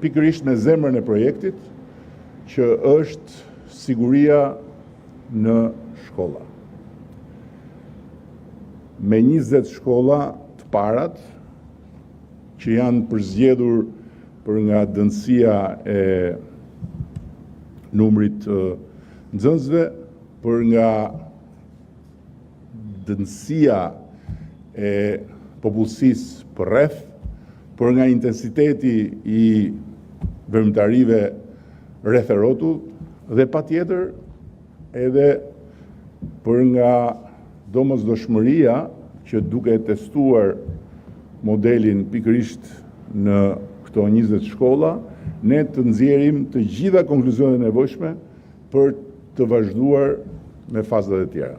pikërisht në zemrën e projektit, që është siguria në shkolla. Me 20 shkolla të parat, që janë përzgjedhur për nga dënësia e numrit të nxënësve, për nga dënësia e popullsisë përreth, për nga intensiteti i veprimtarive rreth e rrotull dhe patjetër edhe për nga domosdoshmëria që duke testuar modelin pikërisht në këto 20 shkolla, ne të nxjerrim të gjitha konkluzionet e nevojshme për të vazhduar me fazat e tjera.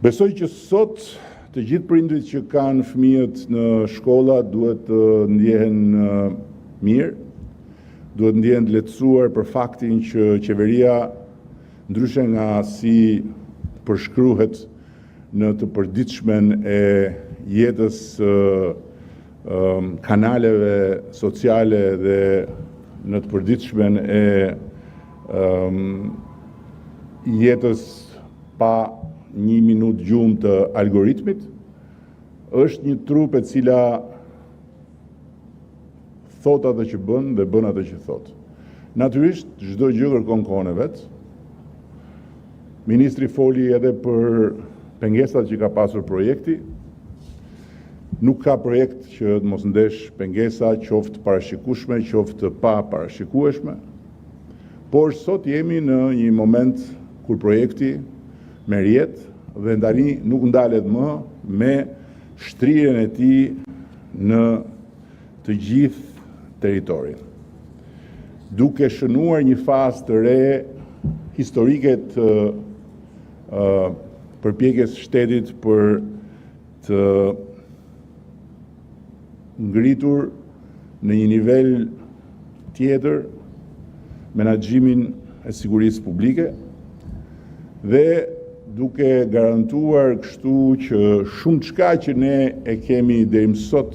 Besoj që sot të gjithë prindrit që kanë fëmijët në shkolla duhet të ndjehen mirë, duhet ndjehen të lehtësuar për faktin që qeveria, ndryshe nga si përshkruhet në të përditshmen e jetës kanaleve sociale dhe në të përditshmen e jetës pa 1 minutë gjumë të algoritmit, është një trup e cila thot atë që bën dhe bën atë që thot. Natyrisht, çdo gjë kërkon kohën e vet. Ministri foli edhe për pengesat që ka pasur projekti. Nuk ka projekt që të mos ndesh pengesa, qoftë parashikueshme, qoftë pa parashikueshme. Por sot jemi në një moment kur projekti merr jetë dhe tani nuk ndalet më me shtrirjen e tij në të gjithë territorin. Duke shënuar një fazë të re historike të përpjekjes shtetit për të ngritur në një nivel tjetër menaxhimin e sigurisë publike dhe duke garantuar kështu që shumë çka që ne e kemi deri më sot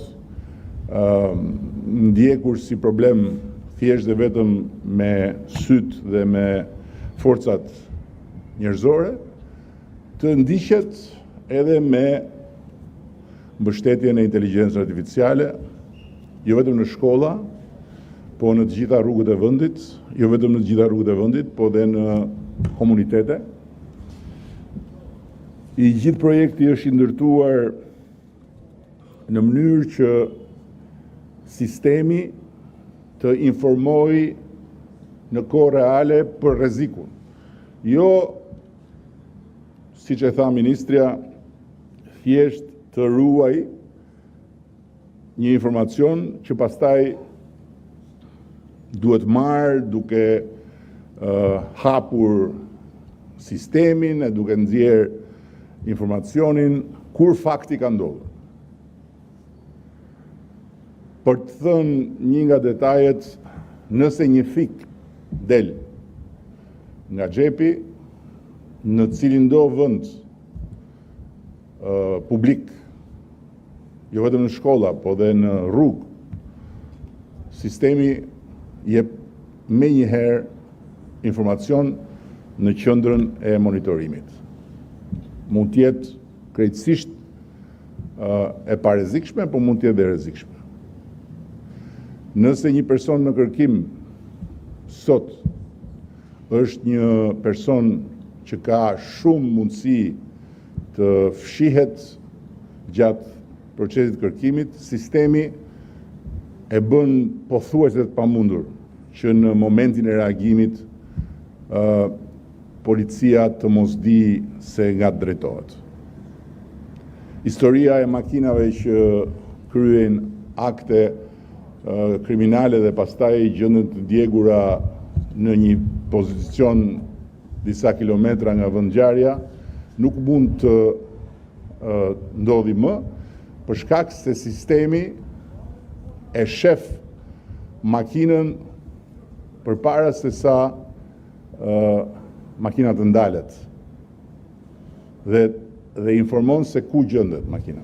ndjekur si problem thjesht dhe vetëm me syt dhe me forcat njerëzore, të ndiqet edhe me mbështetjen e inteligjencës artificiale, jo vetëm në shkolla, po në të gjitha rrugët e vendit, jo vetëm në të gjitha rrugët e vendit, po edhe në komunitete. I gjithë projekti është i ndërtuar në mënyrë që sistemi të informojë në kohë reale për rrezikun. Jo, siç e tha ministrja, thjesht të ruaj një informacion që pastaj duhet marrë duke hapur sistemin e duke nxjerr informacionin kur fakti ka ndodhur. Për të thënë një nga detajet, nëse një fik del nga xhepi në cilin do vend publik, jo vetëm në shkolla, po dhe në rrugë, sistemi jep me njëherë informacion në qendrën e monitorimit. Mund të jetë krejtësisht e parezikshme, po mund të jetë dhe rrezikshme. Nëse një person në kërkim sot është një person që ka shumë mundësi të fshihet gjatë procesit kërkimit, sistemi e bën pothuajse të pamundur që në momentin e reagimit policia të mos di se nga drejtohet. Historia e makinave që kryen akte kriminale dhe pastaj gjenden të djegura në një pozicion disa kilometra nga vendngjarja nuk mund të ndodhi më, për shkak se sistemi e shef makinën përpara se sa makina të ndalet dhe informon se ku gjendet makina.